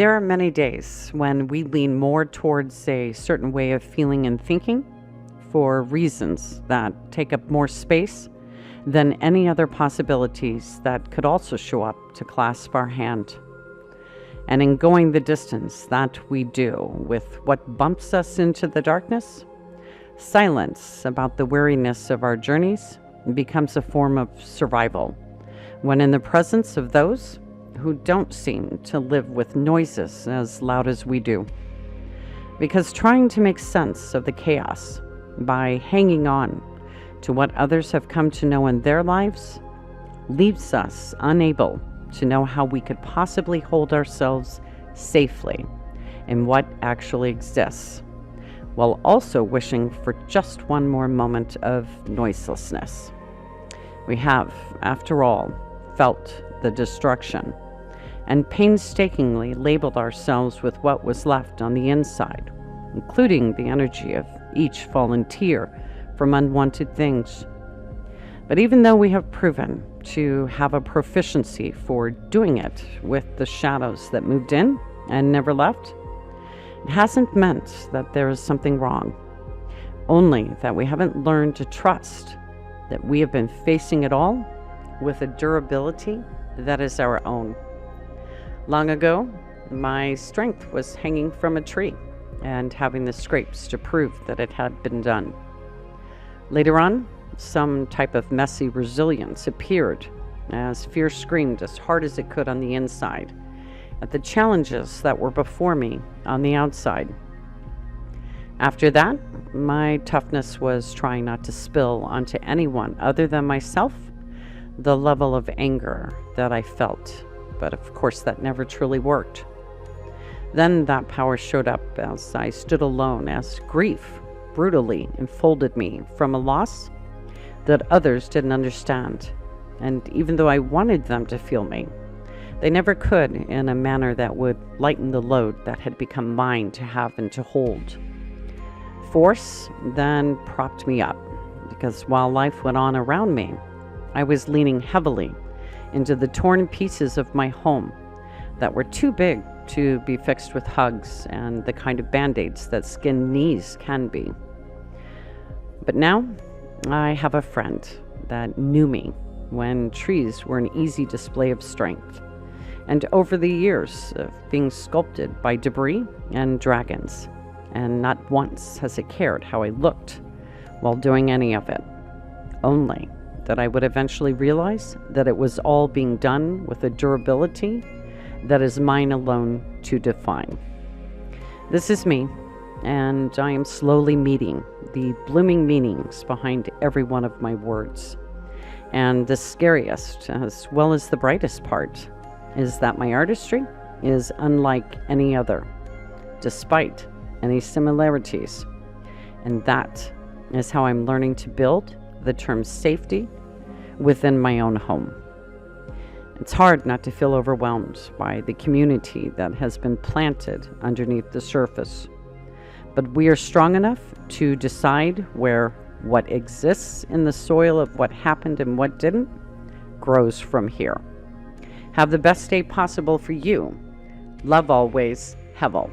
There are many days when we lean more towards a certain way of feeling and thinking for reasons that take up more space than any other possibilities that could also show up to clasp our hand. And in going the distance that we do with what bumps us into the darkness, silence about the weariness of our journeys becomes a form of survival when in the presence of those who don't seem to live with noises as loud as we do. Because trying to make sense of the chaos by hanging on to what others have come to know in their lives leaves us unable to know how we could possibly hold ourselves safely in what actually exists, while also wishing for just one more moment of noiselessness. We have, after all, felt the destruction and painstakingly labeled ourselves with what was left on the inside, including the energy of each fallen tear from unwanted things. But even though we have proven to have a proficiency for doing it with the shadows that moved in and never left, it hasn't meant that there is something wrong, only that we haven't learned to trust that we have been facing it all with a durability that is our own. Long ago, my strength was hanging from a tree and having the scrapes to prove that it had been done. Later on, some type of messy resilience appeared as fear screamed as hard as it could on the inside at the challenges that were before me on the outside. After that, my toughness was trying not to spill onto anyone other than myself the level of anger that I felt. But of course, that never truly worked. Then that power showed up as I stood alone, as grief brutally enfolded me from a loss that others didn't understand. And even though I wanted them to feel me, they never could in a manner that would lighten the load that had become mine to have and to hold. Force then propped me up, because while life went on around me, I was leaning heavily into the torn pieces of my home that were too big to be fixed with hugs and the kind of band-aids that skinned knees can be. But now I have a friend that knew me when trees were an easy display of strength, and over the years of being sculpted by debris and dragons, and not once has it cared how I looked while doing any of it, only that I would eventually realize that it was all being done with a durability that is mine alone to define. This is me, and I am slowly meeting the blooming meanings behind every one of my words. And the scariest, as well as the brightest part, is that my artistry is unlike any other, despite any similarities. And that is how I'm learning to build the term safety within my own home. It's hard not to feel overwhelmed by the community that has been planted underneath the surface, but we are strong enough to decide where what exists in the soil of what happened and what didn't grows from here. Have the best day possible for you. Love always, Hevel.